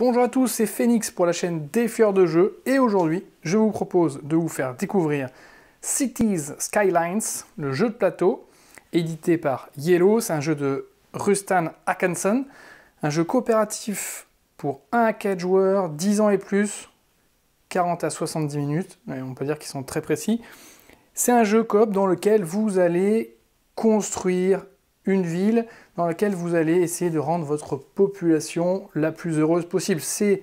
Bonjour à tous, c'est Phoenix pour la chaîne Défieur de jeux et aujourd'hui je vous propose de vous faire découvrir Cities Skylines, le jeu de plateau édité par Yellow. C'est un jeu de Rustan Håkansson, un jeu coopératif pour 1 à 4 joueurs, 10 ans et plus, 40 à 70 minutes, on peut dire qu'ils sont très précis. C'est un jeu coop dans lequel vous allez construire une ville dans laquelle vous allez essayer de rendre votre population la plus heureuse possible. C'est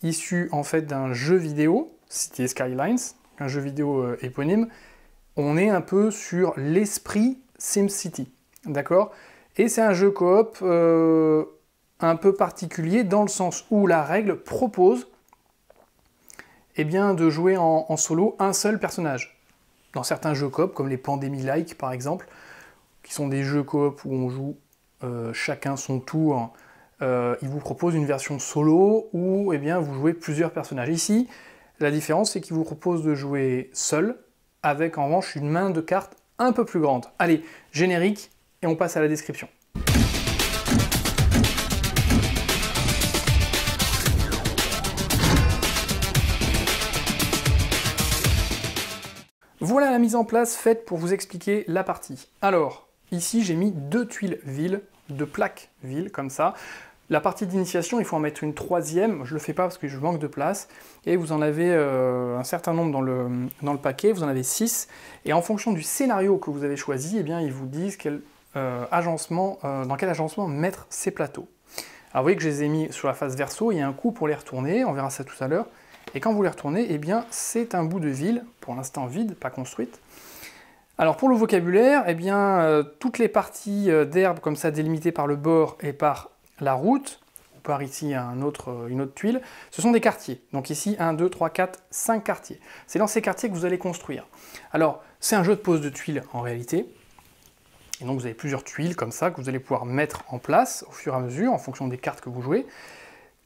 issu en fait d'un jeu vidéo, Cities Skylines, un jeu vidéo éponyme. On est un peu sur l'esprit SimCity, d'accord? Et c'est un jeu coop un peu particulier dans le sens où la règle propose de jouer en solo un seul personnage. Dans certains jeux coop, comme les Pandémie-like par exemple, qui sont des jeux coop où on joue chacun son tour, ils vous proposent une version solo où vous jouez plusieurs personnages. Ici, la différence, c'est qu'ils vous proposent de jouer seul, avec en revanche une main de cartes un peu plus grande. Allez, générique, et on passe à la description. Voilà la mise en place faite pour vous expliquer la partie. Alors, ici j'ai mis 2 tuiles villes, 2 plaques villes, comme ça. La partie d'initiation, il faut en mettre une 3e, je ne le fais pas parce que je manque de place, et vous en avez un certain nombre dans le paquet, vous en avez 6, et en fonction du scénario que vous avez choisi, ils vous disent dans quel agencement mettre ces plateaux. Alors vous voyez que je les ai mis sur la face verso, il y a un coup pour les retourner, on verra ça tout à l'heure, et quand vous les retournez, c'est un bout de ville, pour l'instant vide, pas construite. Alors pour le vocabulaire, toutes les parties d'herbe comme ça délimitées par le bord et par la route, ou par ici une autre tuile, ce sont des quartiers. Donc ici 1, 2, 3, 4, 5 quartiers. C'est dans ces quartiers que vous allez construire. Alors c'est un jeu de pose de tuiles en réalité. Et donc vous avez plusieurs tuiles comme ça que vous allez pouvoir mettre en place au fur et à mesure en fonction des cartes que vous jouez.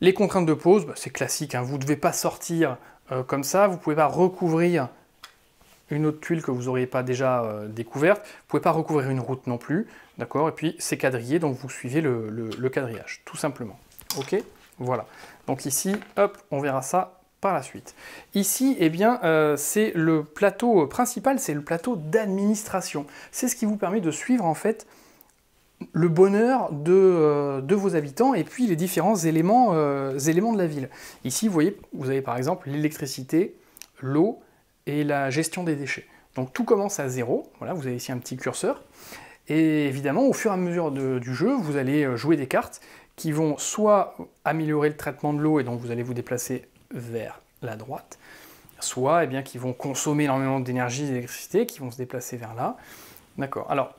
Les contraintes de pose, c'est classique, hein, vous ne devez pas sortir comme ça, vous ne pouvez pas recouvrir une autre tuile que vous n'auriez pas déjà découverte, vous ne pouvez pas recouvrir une route non plus, d'accord? Et puis c'est quadrillé, donc vous suivez le quadrillage, tout simplement. Ok? Voilà. Donc ici, hop, on verra ça par la suite. Ici, c'est le plateau principal, c'est le plateau d'administration. C'est ce qui vous permet de suivre en fait le bonheur de vos habitants et puis les différents éléments de la ville. Ici, vous voyez, vous avez par exemple l'électricité, l'eau et la gestion des déchets. Donc tout commence à 0, voilà, vous avez ici un petit curseur, et évidemment, au fur et à mesure du jeu, vous allez jouer des cartes qui vont soit améliorer le traitement de l'eau, et donc vous allez vous déplacer vers la droite, soit qui vont consommer énormément d'énergie et d'électricité, qui vont se déplacer vers là. D'accord, alors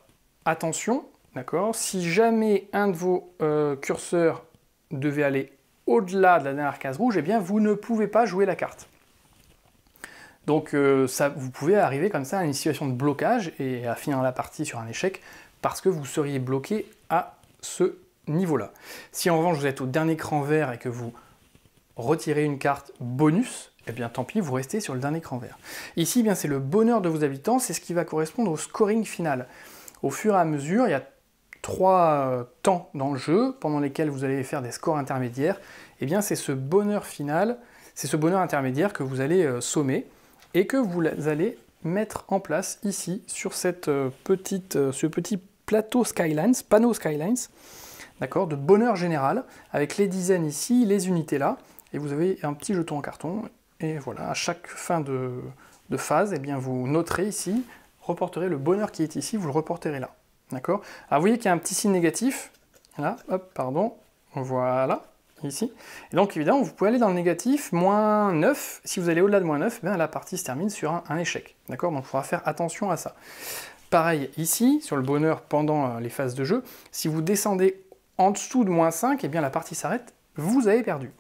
attention, d'accord, si jamais un de vos curseurs devait aller au-delà de la dernière case rouge, vous ne pouvez pas jouer la carte. Donc vous pouvez arriver comme ça à une situation de blocage et à finir la partie sur un échec parce que vous seriez bloqué à ce niveau-là. Si en revanche vous êtes au dernier cran vert et que vous retirez une carte bonus, tant pis, vous restez sur le dernier cran vert. Ici, c'est le bonheur de vos habitants, c'est ce qui va correspondre au scoring final. Au fur et à mesure, il y a 3 temps dans le jeu pendant lesquels vous allez faire des scores intermédiaires. C'est ce bonheur final, c'est ce bonheur intermédiaire que vous allez sommer et que vous allez mettre en place ici sur ce petit plateau Skylines, panneau Skylines, d'accord, de bonheur général, avec les dizaines ici, les unités là, et vous avez un petit jeton en carton, et voilà, à chaque fin de phase, vous noterez ici, reporterez le bonheur qui est ici, vous le reporterez là, d'accord. Alors vous voyez qu'il y a un petit signe négatif, là, hop, pardon, voilà, ici. Et donc évidemment, vous pouvez aller dans le négatif, moins 9, si vous allez au-delà de moins 9, la partie se termine sur un échec, d'accord. Donc il faudra faire attention à ça. Pareil ici, sur le bonheur pendant les phases de jeu, si vous descendez en dessous de moins 5, la partie s'arrête, vous avez perdu.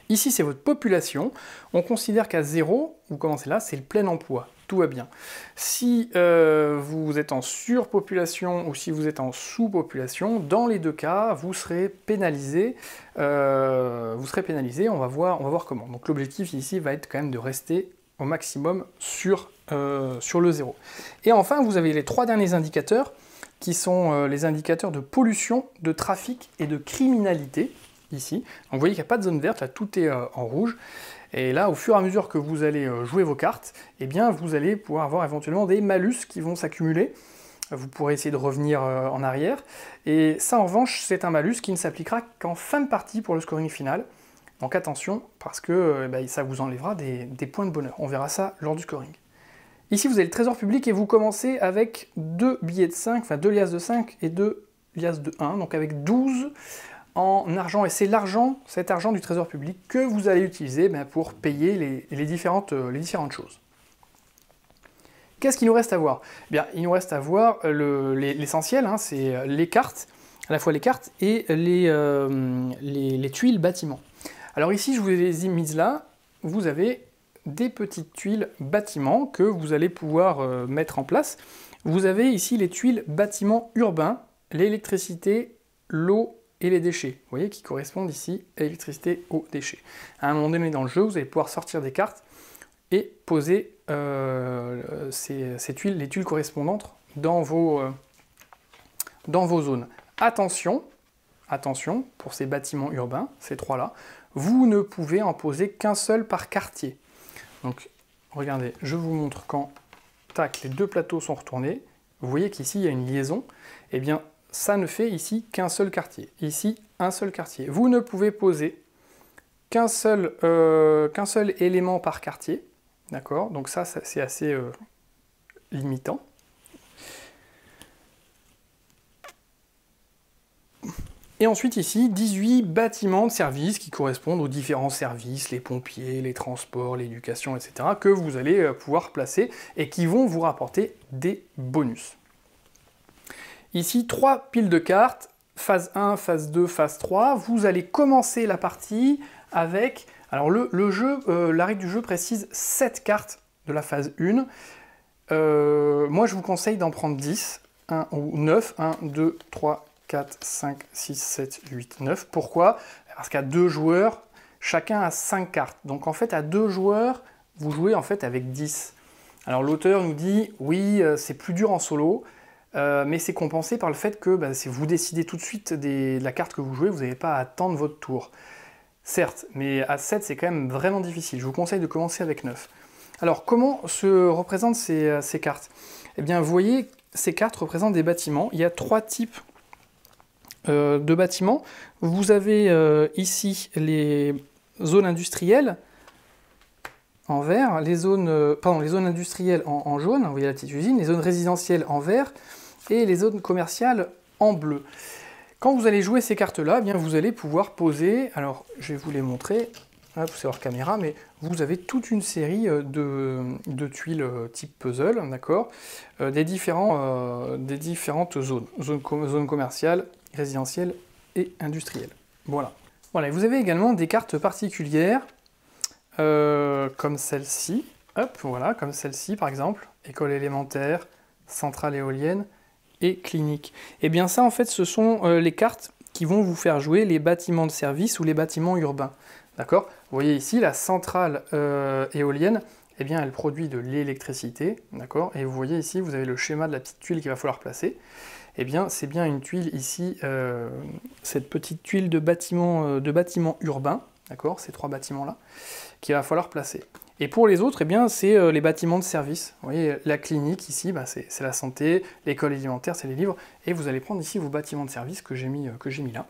Ici, c'est votre population. On considère qu'à 0, vous commencez là, c'est le plein emploi. Tout va bien. Si vous êtes en surpopulation ou si vous êtes en sous-population, dans les deux cas, vous serez pénalisé. On va voir comment. Donc l'objectif ici va être quand même de rester au maximum sur le 0. Et enfin, vous avez les 3 derniers indicateurs qui sont les indicateurs de pollution, de trafic et de criminalité. ici. Donc vous voyez qu'il n'y a pas de zone verte, là tout est en rouge. Et là, au fur et à mesure que vous allez jouer vos cartes, eh bien, vous allez pouvoir avoir éventuellement des malus qui vont s'accumuler. Vous pourrez essayer de revenir en arrière. Et ça, en revanche, c'est un malus qui ne s'appliquera qu'en fin de partie pour le scoring final. Donc attention, parce que ça vous enlèvera des points de bonheur. On verra ça lors du scoring. Ici, vous avez le trésor public et vous commencez avec 2 billets de 5, enfin 2 liasses de 5 et 2 liasses de 1, donc avec 12 en argent. Et c'est l'argent, cet argent du trésor public que vous allez utiliser pour payer les différentes choses. Qu'est-ce qu'il nous reste à voir? Bien, il nous reste à voir l'essentiel, hein, c'est les cartes, à la fois les cartes et les tuiles bâtiments. Alors ici, je vous les ai mises là, vous avez des petites tuiles bâtiments que vous allez pouvoir mettre en place. Vous avez ici les tuiles bâtiments urbains, l'électricité, l'eau et les déchets, vous voyez, qui correspondent ici à l'électricité, eau, déchets. À un moment donné dans le jeu, vous allez pouvoir sortir des cartes et poser ces tuiles, les tuiles correspondantes dans vos zones. Attention, attention, pour ces bâtiments urbains, ces trois-là, vous ne pouvez en poser qu'un seul par quartier. Donc, regardez, je vous montre quand, tac, les deux plateaux sont retournés. Vous voyez qu'ici, il y a une liaison. Eh bien, ça ne fait ici qu'un seul quartier. Ici, un seul quartier. Vous ne pouvez poser qu'un seul élément par quartier. D'accord? Donc ça c'est assez limitant. Et ensuite ici, 18 bâtiments de services qui correspondent aux différents services, les pompiers, les transports, l'éducation, etc., que vous allez pouvoir placer et qui vont vous rapporter des bonus. Ici, 3 piles de cartes, phase 1, phase 2, phase 3. Vous allez commencer la partie avec... Alors la règle du jeu précise 7 cartes de la phase 1. Moi, je vous conseille d'en prendre 10, 1 ou 9, 1, 2, 3, 4, 5, 6, 7, 8, 9. Pourquoi? Parce qu'à 2 joueurs, chacun a 5 cartes. Donc en fait, à 2 joueurs, vous jouez en fait avec 10. Alors l'auteur nous dit, oui, c'est plus dur en solo, mais c'est compensé par le fait que si vous décidez tout de suite de la carte que vous jouez, vous n'avez pas à attendre votre tour. Certes, mais à 7, c'est quand même vraiment difficile. Je vous conseille de commencer avec 9. Alors, comment se représentent ces cartes? Eh bien, vous voyez, ces cartes représentent des bâtiments. Il y a 3 types de bâtiments. Vous avez ici les zones industrielles en vert, les zones industrielles en jaune, vous voyez la petite usine, les zones résidentielles en vert et les zones commerciales en bleu. Quand vous allez jouer ces cartes-là, eh bien vous allez pouvoir poser, alors je vais vous les montrer, c'est hors caméra, mais vous avez toute une série de tuiles type puzzle, d'accord, des différentes zones commerciales, résidentielles et industrielles. Voilà. Voilà, et vous avez également des cartes particulières, comme celle-ci, hop, voilà, comme celle-ci par exemple, école élémentaire, centrale éolienne, et clinique. Et bien ça, en fait, ce sont les cartes qui vont vous faire jouer les bâtiments de service ou les bâtiments urbains. D'accord? Vous voyez ici, la centrale éolienne, eh bien, elle produit de l'électricité. D'accord? Et vous voyez ici, vous avez le schéma de la petite tuile qu'il va falloir placer. Eh bien, c'est bien une tuile ici, cette petite tuile de bâtiment urbain. D'accord? Ces 3 bâtiments-là, qu'il va falloir placer. Et pour les autres, eh bien, c'est les bâtiments de service. Vous voyez, la clinique ici, c'est la santé, l'école alimentaire, c'est les livres, et vous allez prendre ici vos bâtiments de service que j'ai mis là,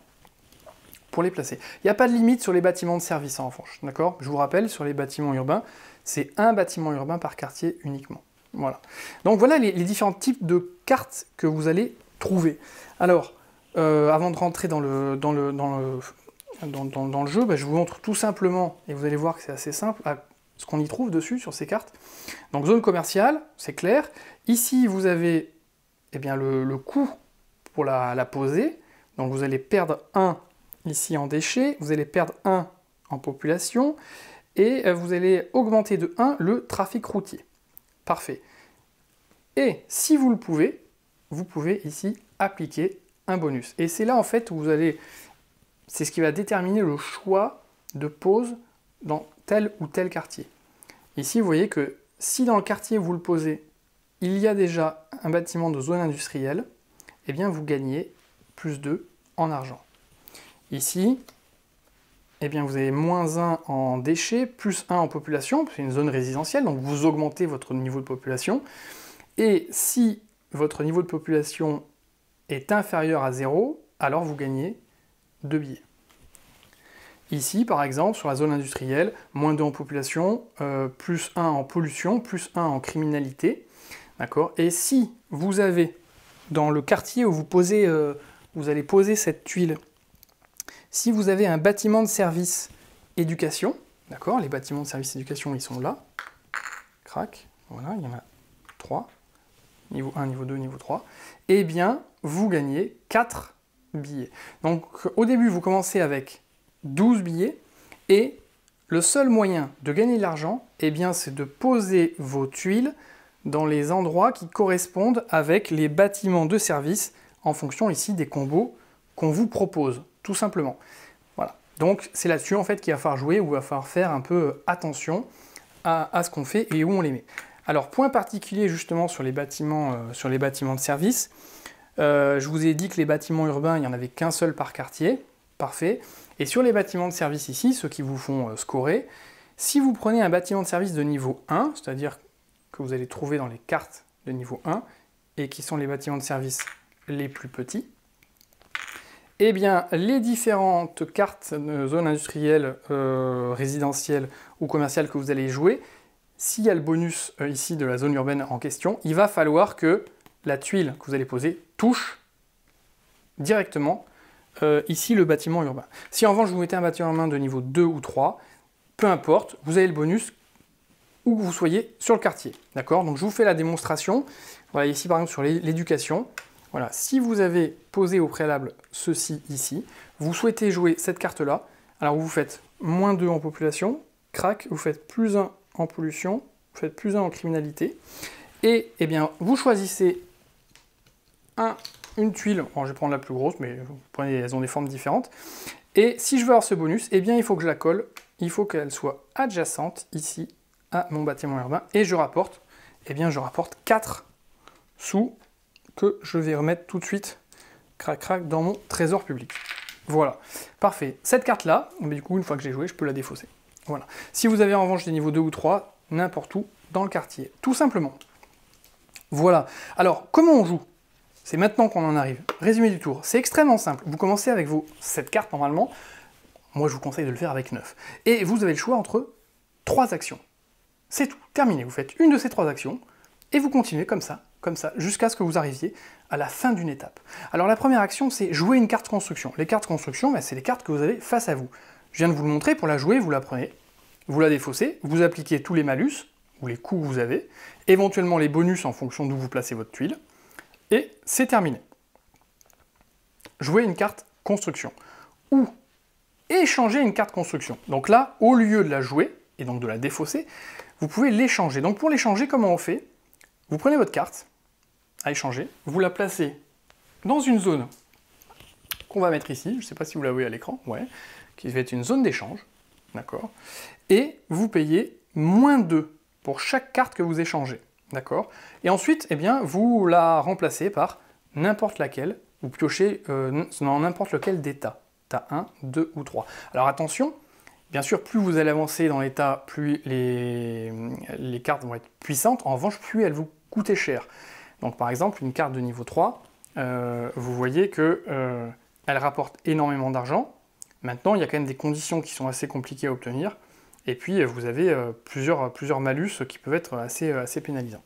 pour les placer. Il n'y a pas de limite sur les bâtiments de service en revanche, d'accord? Je vous rappelle, sur les bâtiments urbains, c'est un bâtiment urbain par quartier uniquement. Voilà. Donc voilà les différents types de cartes que vous allez trouver. Alors, avant de rentrer dans le jeu, je vous montre tout simplement, et vous allez voir que c'est assez simple, ce qu'on y trouve dessus, sur ces cartes. Donc zone commerciale, c'est clair. Ici, vous avez le coût pour la poser. Donc vous allez perdre 1 ici en déchets, vous allez perdre 1 en population, et vous allez augmenter de 1 le trafic routier. Parfait. Et si vous le pouvez, vous pouvez ici appliquer un bonus. Et c'est là en fait où vous allez... C'est ce qui va déterminer le choix de pose dans tel ou tel quartier. Ici, vous voyez que si dans le quartier vous le posez, il y a déjà un bâtiment de zone industrielle, eh bien vous gagnez plus 2 en argent. Ici, eh bien vous avez -1 en déchets, +1 en population, c'est une zone résidentielle, donc vous augmentez votre niveau de population. Et si votre niveau de population est inférieur à 0, alors vous gagnez 2 billets. Ici, par exemple, sur la zone industrielle, -2 en population, +1 en pollution, +1 en criminalité. D'accord ? Et si vous avez, dans le quartier où vous allez poser cette tuile, si vous avez un bâtiment de service éducation, d'accord ? Les bâtiments de service éducation, ils sont là. Crac, voilà, il y en a 3. Niveau 1, niveau 2, niveau 3. Eh bien, vous gagnez 4 billets. Donc, au début, vous commencez avec 12 billets, et le seul moyen de gagner de l'argent, eh bien, c'est de poser vos tuiles dans les endroits qui correspondent avec les bâtiments de service, en fonction ici des combos qu'on vous propose, tout simplement. Voilà. Donc, c'est là-dessus, en fait, qu'il va falloir jouer, ou il va falloir faire un peu attention à ce qu'on fait et où on les met. Alors, point particulier, justement, sur les bâtiments de service, je vous ai dit que les bâtiments urbains, il n'y en avait qu'un seul par quartier, parfait. Et sur les bâtiments de service ici, ceux qui vous font scorer, si vous prenez un bâtiment de service de niveau 1, c'est-à-dire que vous allez trouver dans les cartes de niveau 1, et qui sont les bâtiments de service les plus petits, eh bien, les différentes cartes de zones industrielles, résidentielles ou commerciales que vous allez jouer, s'il y a le bonus ici de la zone urbaine en question, il va falloir que la tuile que vous allez poser touche directement ici le bâtiment urbain. Si en revanche vous mettez un bâtiment urbain de niveau 2 ou 3, peu importe, vous avez le bonus où que vous soyez sur le quartier. D'accord? Donc je vous fais la démonstration. Voilà, ici par exemple sur l'éducation. Voilà, si vous avez posé au préalable ceci ici, vous souhaitez jouer cette carte-là, alors vous faites -2 en population, crac, vous faites +1 en pollution, vous faites +1 en criminalité, et eh bien vous choisissez une tuile, bon, je vais prendre la plus grosse, mais vous prenez, elles ont des formes différentes, et si je veux avoir ce bonus, eh bien il faut que je la colle, il faut qu'elle soit adjacente ici à mon bâtiment urbain, et je rapporte, eh bien je rapporte 4 sous que je vais remettre tout de suite, crac crac, dans mon trésor public. Voilà, parfait. Cette carte-là, du coup, une fois que j'ai joué, je peux la défausser. Voilà. Si vous avez en revanche des niveaux 2 ou 3, n'importe où dans le quartier, tout simplement. Voilà. Alors, comment on joue? C'est maintenant qu'on en arrive. Résumé du tour. C'est extrêmement simple. Vous commencez avec vos 7 cartes normalement. Moi, je vous conseille de le faire avec 9. Et vous avez le choix entre 3 actions. C'est tout. Terminé. Vous faites une de ces 3 actions et vous continuez comme ça, jusqu'à ce que vous arriviez à la fin d'une étape. Alors la première action, c'est jouer une carte construction. Les cartes construction, c'est les cartes que vous avez face à vous. Je viens de vous le montrer, pour la jouer, vous la prenez, vous la défaussez, vous appliquez tous les malus, ou les coûts que vous avez, éventuellement les bonus en fonction d'où vous placez votre tuile, et c'est terminé. Jouer une carte construction. Ou échanger une carte construction. Donc là, au lieu de la jouer, et donc de la défausser, vous pouvez l'échanger. Donc pour l'échanger, comment on fait? Vous prenez votre carte à échanger, vous la placez dans une zone qu'on va mettre ici, je ne sais pas si vous la voyez à l'écran, ouais, qui va être une zone d'échange, d'accord, et vous payez -2 pour chaque carte que vous échangez, d'accord, et ensuite, eh bien, vous la remplacez par n'importe laquelle, vous piochez dans n'importe lequel des tas, tas 1, 2 ou 3. Alors attention, bien sûr, plus vous allez avancer dans les tas, plus les cartes vont être puissantes, en revanche, plus elles vous coûter cher. Donc par exemple, une carte de niveau 3, vous voyez que elle rapporte énormément d'argent. Maintenant, il y a quand même des conditions qui sont assez compliquées à obtenir. Et puis, vous avez plusieurs malus qui peuvent être assez pénalisants.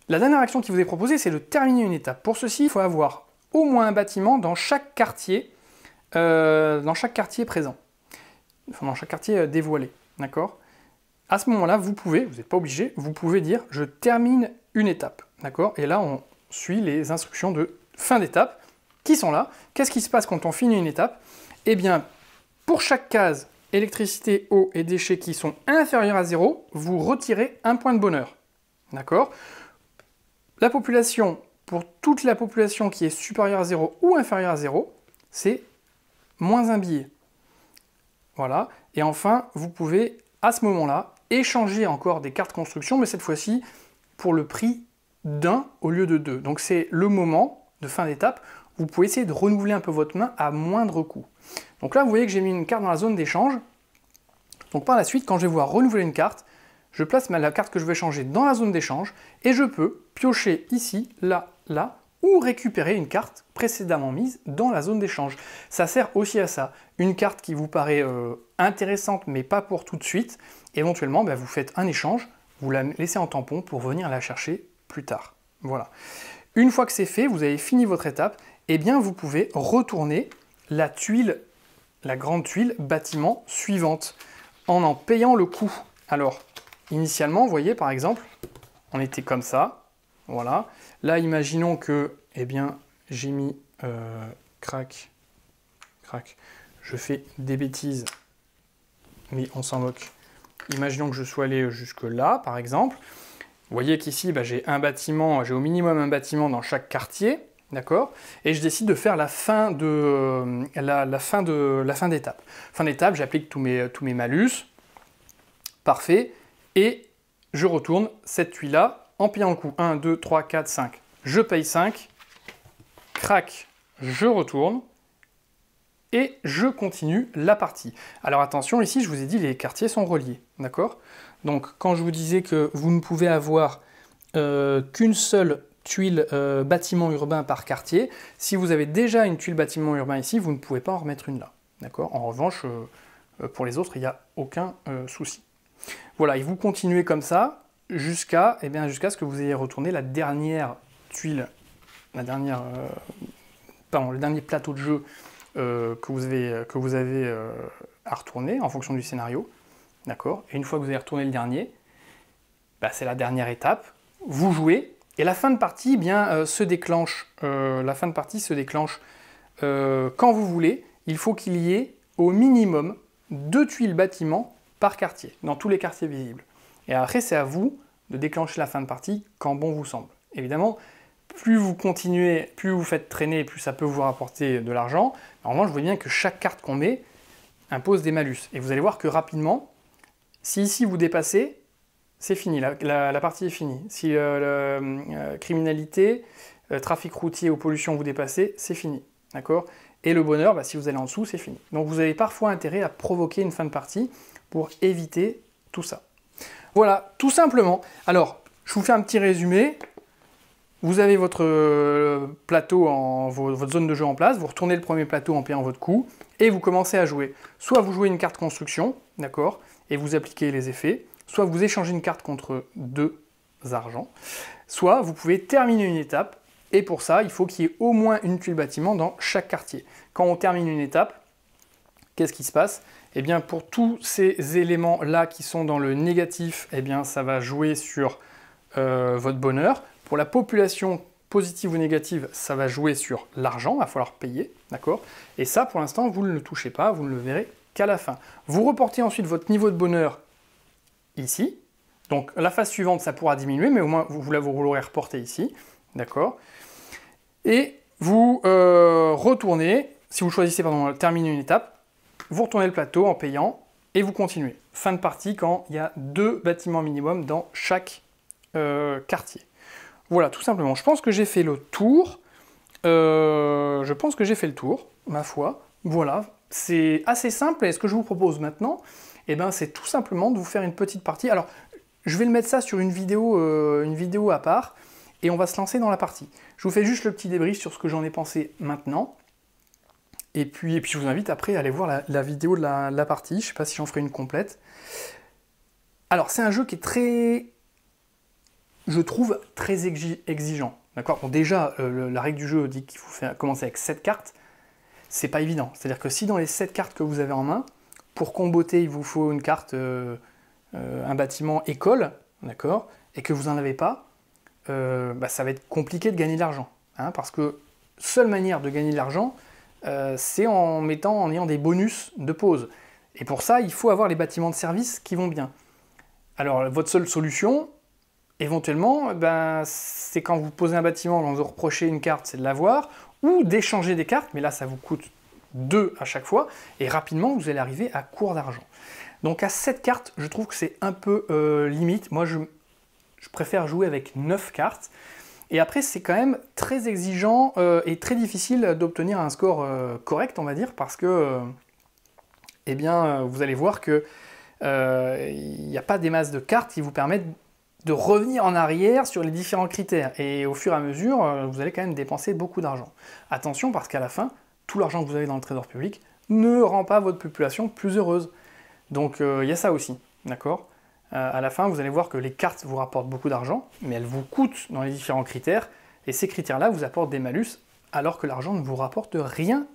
La dernière action qui vous est proposée, c'est de terminer une étape. Pour ceci, il faut avoir au moins un bâtiment dans chaque quartier présent. Enfin, dans chaque quartier dévoilé. D'accord ? À ce moment-là, vous n'êtes pas obligé, vous pouvez dire « je termine une étape ». D'accord ? Et là, on suit les instructions de fin d'étape qui sont là. Qu'est-ce qui se passe quand on finit une étape? Eh bien, pour chaque case électricité, eau et déchets qui sont inférieurs à 0, vous retirez un point de bonheur. D'accord? La population, pour toute la population qui est supérieure à 0 ou inférieure à 0, c'est -1 billet. Voilà. Et enfin, vous pouvez, à ce moment-là, échanger encore des cartes construction, mais cette fois-ci pour le prix d'un au lieu de 2. Donc c'est le moment de fin d'étape vous pouvez essayer de renouveler un peu votre main à moindre coût. Donc là, vous voyez que j'ai mis une carte dans la zone d'échange. Donc par la suite, quand je vais vouloir renouveler une carte, je place la carte que je veux changer dans la zone d'échange et je peux piocher ici, là, là, ou récupérer une carte précédemment mise dans la zone d'échange. Ça sert aussi à ça. Une carte qui vous paraît intéressante mais pas pour tout de suite, éventuellement vous faites un échange, vous la laissez en tampon pour venir la chercher plus tard. Voilà. Une fois que c'est fait, vous avez fini votre étape, et bien vous pouvez retourner la tuile, la grande tuile bâtiment suivante en payant le coût. Alors, initialement, vous voyez par exemple, on était comme ça, voilà. Là, imaginons que, eh bien, j'ai mis crac, je fais des bêtises, mais on s'en moque. Imaginons que je sois allé jusque là, par exemple. Vous voyez qu'ici, j'ai un bâtiment, j'ai au minimum un bâtiment dans chaque quartier, d'accord? Et je décide de faire la fin d'étape. Fin d'étape, j'applique tous mes malus, parfait, et je retourne cette tuile-là en payant le coup. 1, 2, 3, 4, 5. Je paye 5, crac, je retourne, et je continue la partie. Alors attention, ici, je vous ai dit, les quartiers sont reliés, d'accord? Donc, quand je vous disais que vous ne pouvez avoir qu'une seule tuile bâtiment urbain par quartier, si vous avez déjà une tuile bâtiment urbain ici, vous ne pouvez pas en remettre une là, d'accord? En revanche, pour les autres, il n'y a aucun souci. Voilà, et vous continuez comme ça, jusqu'à ce que vous ayez retourné la dernière tuile, le dernier plateau de jeu que vous avez à retourner en fonction du scénario, d'accord? Et une fois que vous avez retourné le dernier, c'est la dernière étape, vous jouez, et la fin de partie se déclenche, quand vous voulez. Il faut qu'il y ait au minimum 2 tuiles bâtiments par quartier, dans tous les quartiers visibles. Et après, c'est à vous de déclencher la fin de partie quand bon vous semble. Évidemment, plus vous continuez, plus vous faites traîner, plus ça peut vous rapporter de l'argent. En revanche, je vois bien que chaque carte qu'on met impose des malus. Et vous allez voir que rapidement, si ici vous dépassez, c'est fini, la partie est finie. Si criminalité, trafic routier ou pollution vous dépassez, c'est fini. D'accord? Et le bonheur, si vous allez en dessous, c'est fini. Donc vous avez parfois intérêt à provoquer une fin de partie pour éviter tout ça. Voilà, tout simplement. Alors, je vous fais un petit résumé. Vous avez votre plateau, votre zone de jeu en place, vous retournez le premier plateau en payant votre coup, et vous commencez à jouer. Soit vous jouez une carte construction, d'accord, et vous appliquez les effets, soit vous échangez une carte contre 2 argents, soit vous pouvez terminer une étape, et pour ça, il faut qu'il y ait au moins une tuile bâtiment dans chaque quartier. Quand on termine une étape, qu'est-ce qui se passe? Eh bien, pour tous ces éléments-là qui sont dans le négatif, eh bien, ça va jouer sur votre bonheur. Pour la population positive ou négative, ça va jouer sur l'argent, il va falloir payer, d'accord? Et ça, pour l'instant, vous ne le touchez pas, vous ne le verrez qu'à la fin. Vous reportez ensuite votre niveau de bonheur ici. Donc, la phase suivante, ça pourra diminuer, mais au moins, vous l'aurez reporté ici, d'accord? Et vous retournez, si vous choisissez, terminer une étape, vous retournez le plateau en payant et vous continuez. Fin de partie quand il y a 2 bâtiments minimum dans chaque quartier. Voilà, tout simplement. Je pense que j'ai fait le tour. Ma foi. Voilà, c'est assez simple. Et ce que je vous propose maintenant, c'est tout simplement de vous faire une petite partie. Alors, je vais le mettre ça sur une vidéo à part, et on va se lancer dans la partie. Je vous fais juste le petit débrief sur ce que j'en ai pensé maintenant. Et puis je vous invite après à aller voir la vidéo de la partie. Je ne sais pas si j'en ferai une complète. Alors, c'est un jeu qui est très, je trouve, très exigeant. D'accord? Bon, déjà, la règle du jeu dit qu'il faut commencer avec 7 cartes. C'est pas évident. C'est-à-dire que si dans les 7 cartes que vous avez en main, pour comboter, il vous faut une carte, un bâtiment école, d'accord? Et que vous n'en avez pas, ça va être compliqué de gagner de l'argent. Hein, parce que seule manière de gagner de l'argent, c'est en ayant des bonus de pause. Et pour ça, il faut avoir les bâtiments de service qui vont bien. Alors, votre seule solution, éventuellement, c'est quand vous posez un bâtiment, quand vous reprochez une carte, c'est de l'avoir, ou d'échanger des cartes, mais là, ça vous coûte 2 à chaque fois, et rapidement, vous allez arriver à court d'argent. Donc, à 7 cartes, je trouve que c'est un peu limite. Moi, je préfère jouer avec 9 cartes. Et après, c'est quand même très exigeant et très difficile d'obtenir un score correct, on va dire, parce que, eh bien, vous allez voir que il n'y a pas des masses de cartes qui vous permettent de revenir en arrière sur les différents critères. Et au fur et à mesure, vous allez quand même dépenser beaucoup d'argent. Attention, parce qu'à la fin, tout l'argent que vous avez dans le trésor public ne rend pas votre population plus heureuse. Donc il y a ça aussi, d'accord? À la fin, vous allez voir que les cartes vous rapportent beaucoup d'argent, mais elles vous coûtent dans les différents critères, et ces critères-là vous apportent des malus, alors que l'argent ne vous rapporte rien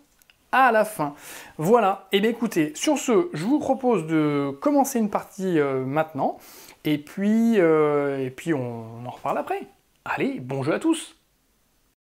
à la fin. Voilà, et bien écoutez, sur ce, je vous propose de commencer une partie maintenant, et puis on en reparle après. Allez, bon jeu à tous!